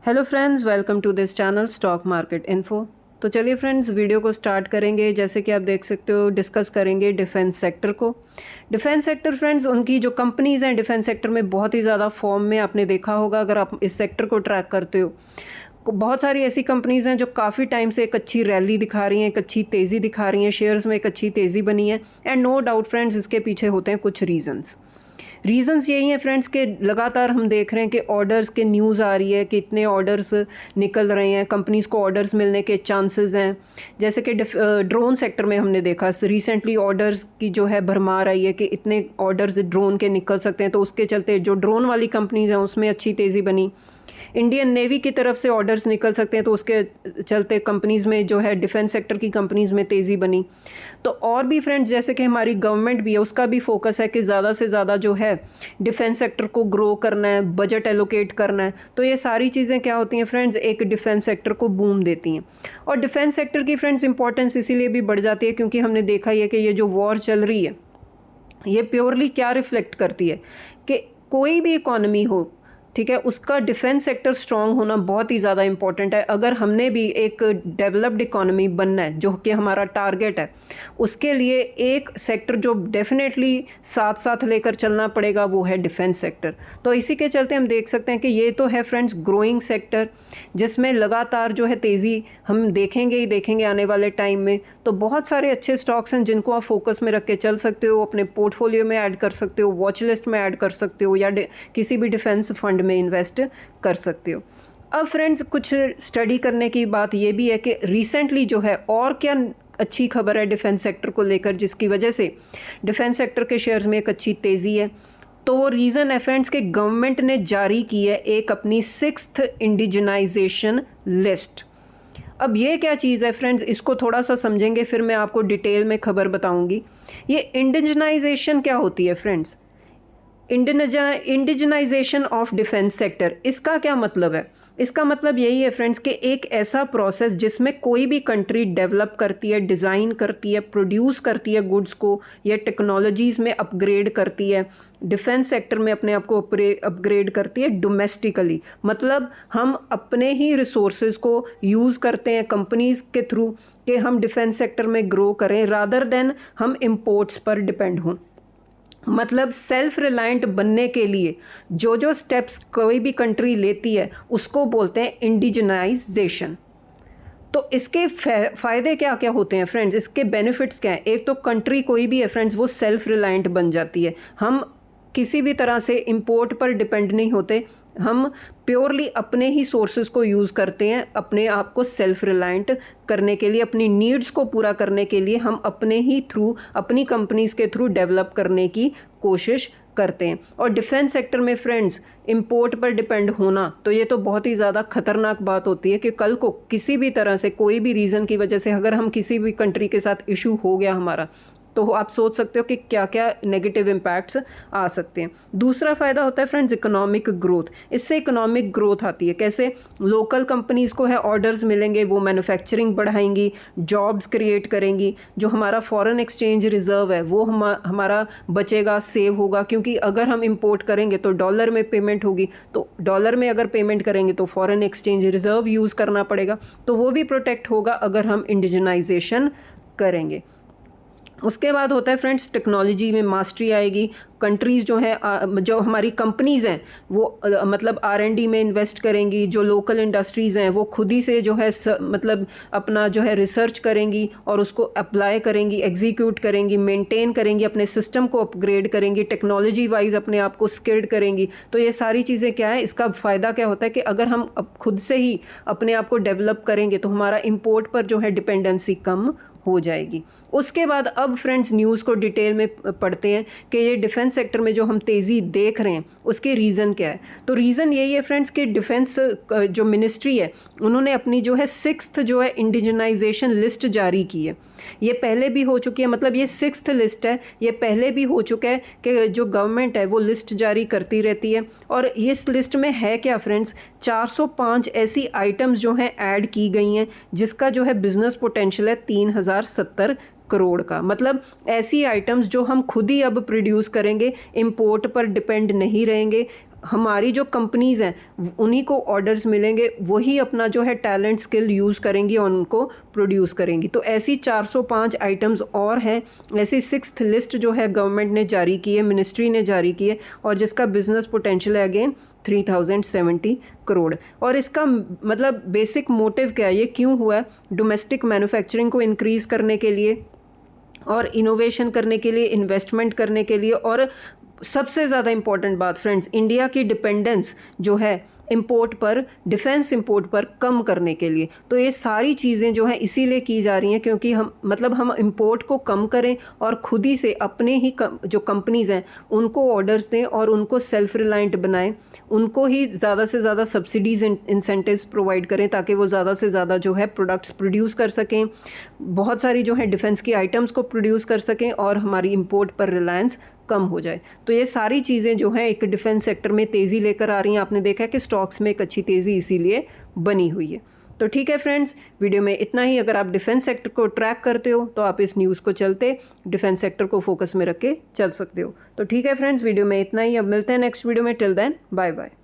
Hello friends, welcome to this channel stock market info. तो चलिए friends, video को start करेंगे। जैसे कि आप देख सकते हो, डिस्कस करेंगे डिफेंस सेक्टर को। डिफेंस सेक्टर फ्रेंड्स, उनकी जो कंपनीज़ हैं डिफेंस सेक्टर में बहुत ही ज़्यादा फॉर्म में आपने देखा होगा अगर आप इस सेक्टर को ट्रैक करते हो। बहुत सारी ऐसी कंपनीज़ हैं जो काफ़ी टाइम से एक अच्छी रैली दिखा रही हैं, एक अच्छी तेज़ी दिखा रही हैं, शेयर्स में एक अच्छी तेज़ी बनी है। एंड नो डाउट फ्रेंड्स, इसके पीछे होते हैं कुछ रीज़न्स यही हैं फ्रेंड्स के लगातार हम देख रहे हैं कि ऑर्डर्स के न्यूज़ आ रही है कि इतने ऑर्डर्स निकल रहे हैं, कंपनीज़ को ऑर्डर्स मिलने के चांसेस हैं। जैसे कि ड्रोन सेक्टर में हमने देखा रिसेंटली ऑर्डर्स की जो है भरमार आई है कि इतने ऑर्डर्स ड्रोन के निकल सकते हैं, तो उसके चलते जो ड्रोन वाली कंपनीज़ हैं उसमें अच्छी तेज़ी बनी। इंडियन नेवी की तरफ से ऑर्डर्स निकल सकते हैं, तो उसके चलते कंपनीज़ में जो है डिफेंस सेक्टर की कंपनीज़ में तेज़ी बनी। तो और भी फ्रेंड्स, जैसे कि हमारी गवर्नमेंट भी है, उसका भी फोकस है कि ज़्यादा से ज़्यादा जो है डिफेंस सेक्टर को ग्रो करना है, बजट एलोकेट करना है। तो ये सारी चीज़ें क्या होती हैं फ्रेंड्स, एक डिफेंस सेक्टर को बूम देती हैं। और डिफेंस सेक्टर की फ्रेंड्स इंपॉर्टेंस इसीलिए भी बढ़ जाती है क्योंकि हमने देखा ही है कि ये जो वॉर चल रही है ये प्योरली क्या रिफ्लेक्ट करती है कि कोई भी इकॉनमी हो, ठीक है, उसका डिफेंस सेक्टर स्ट्रांग होना बहुत ही ज़्यादा इंपॉर्टेंट है। अगर हमने भी एक डेवलप्ड इकॉनमी बनना है, जो कि हमारा टारगेट है, उसके लिए एक सेक्टर जो डेफिनेटली साथ साथ लेकर चलना पड़ेगा वो है डिफेंस सेक्टर। तो इसी के चलते हम देख सकते हैं कि ये तो है फ्रेंड्स ग्रोइंग सेक्टर, जिसमें लगातार जो है तेज़ी हम देखेंगे ही देखेंगे आने वाले टाइम में। तो बहुत सारे अच्छे स्टॉक्स हैं जिनको आप फोकस में रख के चल सकते हो, अपने पोर्टफोलियो में ऐड कर सकते हो, वॉच लिस्ट में ऐड कर सकते हो, या किसी भी डिफेंस फंड में इन्वेस्ट कर सकते हो। अब फ्रेंड्स, कुछ स्टडी करने की बात ये भी है कि रिसेंटली जो है और क्या अच्छी खबर है डिफेंस सेक्टर को लेकर, जिसकी वजह से डिफेंस सेक्टर के शेयर्स में एक अच्छी तेज़ी है। तो वो रीज़न है फ्रेंड्स कि गवर्नमेंट ने जारी की है एक अपनी 6th इंडिजिनाइजेशन लिस्ट। अब ये क्या चीज़ है फ्रेंड्स, इसको थोड़ा सा समझेंगे फिर मैं आपको डिटेल में खबर बताऊंगी। ये इंडिजिनाइजेशन क्या होती है friends? Indigenisation of defence sector, इसका क्या मतलब है? इसका मतलब यही है फ्रेंड्स कि एक ऐसा प्रोसेस जिसमें कोई भी कंट्री डेवलप करती है, डिज़ाइन करती है, प्रोड्यूस करती है गुड्स को, या टेक्नोलॉजीज़ में अपग्रेड करती है, डिफेंस सेक्टर में अपने आप को अपग्रेड करती है डोमेस्टिकली। मतलब हम अपने ही रिसोर्सेज को यूज़ करते हैं कंपनीज़ के थ्रू कि हम डिफेंस सेक्टर में ग्रो करें, रादर देन हम इम्पोर्ट्स पर डिपेंड हों। मतलब सेल्फ रिलायंट बनने के लिए जो जो स्टेप्स कोई भी कंट्री लेती है उसको बोलते हैं इंडिजिनाइजेशन। तो इसके फ़ायदे क्या क्या होते हैं फ्रेंड्स, इसके बेनिफिट्स क्या हैं? एक तो कंट्री कोई भी है फ्रेंड्स वो सेल्फ रिलायंट बन जाती है। हम किसी भी तरह से इंपोर्ट पर डिपेंड नहीं होते, हम प्योरली अपने ही सोर्सेज को यूज़ करते हैं अपने आप को सेल्फ रिलायंट करने के लिए, अपनी नीड्स को पूरा करने के लिए हम अपने ही थ्रू, अपनी कंपनीज़ के थ्रू डेवलप करने की कोशिश करते हैं। और डिफेंस सेक्टर में फ्रेंड्स इंपोर्ट पर डिपेंड होना, तो ये तो बहुत ही ज़्यादा खतरनाक बात होती है कि कल को किसी भी तरह से कोई भी रीज़न की वजह से अगर हम किसी भी कंट्री के साथ इशू हो गया हमारा, तो आप सोच सकते हो कि क्या क्या नेगेटिव इम्पैक्ट्स आ सकते हैं। दूसरा फ़ायदा होता है फ्रेंड्स इकोनॉमिक ग्रोथ। इससे इकोनॉमिक ग्रोथ आती है कैसे? लोकल कंपनीज़ को है ऑर्डर्स मिलेंगे, वो मैन्युफैक्चरिंग बढ़ाएंगी, जॉब्स क्रिएट करेंगी, जो हमारा फॉरेन एक्सचेंज रिज़र्व है वो हमारा बचेगा, सेव होगा, क्योंकि अगर हम इंपोर्ट करेंगे तो डॉलर में पेमेंट होगी, तो डॉलर में अगर पेमेंट करेंगे तो फॉरेन एक्सचेंज रिज़र्व यूज़ करना पड़ेगा, तो वो भी प्रोटेक्ट होगा अगर हम इंडिजिनाइजेशन करेंगे। उसके बाद होता है फ्रेंड्स टेक्नोलॉजी में मास्टरी आएगी। कंट्रीज़ जो हैं, जो हमारी कंपनीज़ हैं वो मतलब R&D में इन्वेस्ट करेंगी, जो लोकल इंडस्ट्रीज़ हैं वो खुद ही से जो है मतलब अपना जो है रिसर्च करेंगी और उसको अप्लाई करेंगी, एग्जीक्यूट करेंगी, मेंटेन करेंगी, अपने सिस्टम को अपग्रेड करेंगी, टेक्नोलॉजी वाइज अपने आप को स्किल्ड करेंगी। तो ये सारी चीज़ें क्या है, इसका फ़ायदा क्या होता है कि अगर हम खुद से ही अपने आप को डेवलप करेंगे तो हमारा इम्पोर्ट पर जो है डिपेंडेंसी कम हो जाएगी। उसके बाद अब फ्रेंड्स न्यूज़ को डिटेल में पढ़ते हैं कि ये डिफेंस सेक्टर में जो हम तेज़ी देख रहे हैं उसके रीज़न क्या है। तो रीज़न यही है फ्रेंड्स कि डिफेंस जो मिनिस्ट्री है उन्होंने अपनी जो है 6th जो है इंडिजिनाइजेशन लिस्ट जारी की है। ये पहले भी हो चुकी है, मतलब ये 6th लिस्ट है, ये पहले भी हो चुका है कि जो गवर्नमेंट है वो लिस्ट जारी करती रहती है। और इस लिस्ट में है क्या फ्रेंड्स, 405 ऐसी आइटम्स जो हैं ऐड की गई हैं जिसका जो है बिजनेस पोटेंशियल है 3070 करोड़ का। मतलब ऐसी आइटम्स जो हम खुद ही अब प्रोड्यूस करेंगे, इंपोर्ट पर डिपेंड नहीं रहेंगे, हमारी जो कंपनीज़ हैं उन्हीं को ऑर्डर्स मिलेंगे, वही अपना जो है टैलेंट स्किल यूज़ करेंगी और उनको प्रोड्यूस करेंगी। तो ऐसी 405 आइटम्स और हैं। ऐसी 6th लिस्ट जो है गवर्नमेंट ने जारी की है, मिनिस्ट्री ने जारी की है, और जिसका बिजनेस पोटेंशियल है अगेन 3070 करोड़। और इसका मतलब बेसिक मोटिव क्या है, ये क्यों हुआ है? डोमेस्टिक मैन्युफैक्चरिंग को इंक्रीज़ करने के लिए और इनोवेशन करने के लिए, इन्वेस्टमेंट करने के लिए, और सबसे ज़्यादा इम्पॉर्टेंट बात फ्रेंड्स, इंडिया की डिपेंडेंस जो है इंपोर्ट पर, डिफेंस इंपोर्ट पर कम करने के लिए। तो ये सारी चीज़ें जो हैं इसीलिए की जा रही हैं क्योंकि हम इंपोर्ट को कम करें और खुद ही से अपने ही जो कंपनीज़ हैं उनको ऑर्डर्स दें और उनको सेल्फ रिलायंट बनाएं, उनको ही ज़्यादा से ज़्यादा सब्सिडीज़ इंसेंटिव्स प्रोवाइड करें ताकि वो ज़्यादा से ज़्यादा जो है प्रोडक्ट्स प्रोड्यूस कर सकें, बहुत सारी जो है डिफेंस की आइटम्स को प्रोड्यूस कर सकें और हमारी इंपोर्ट पर रिलायंस कम हो जाए। तो ये सारी चीज़ें जो हैं एक डिफेंस सेक्टर में तेज़ी लेकर आ रही हैं। आपने देखा है कि स्टॉक्स में एक अच्छी तेज़ी इसीलिए बनी हुई है। तो ठीक है फ्रेंड्स, वीडियो में इतना ही। अगर आप डिफेंस सेक्टर को ट्रैक करते हो तो आप इस न्यूज़ को चलते डिफेंस सेक्टर को फोकस में रख के चल सकते हो। तो ठीक है फ्रेंड्स, वीडियो में इतना ही। अब मिलते हैं नेक्स्ट वीडियो में। Till then bye bye.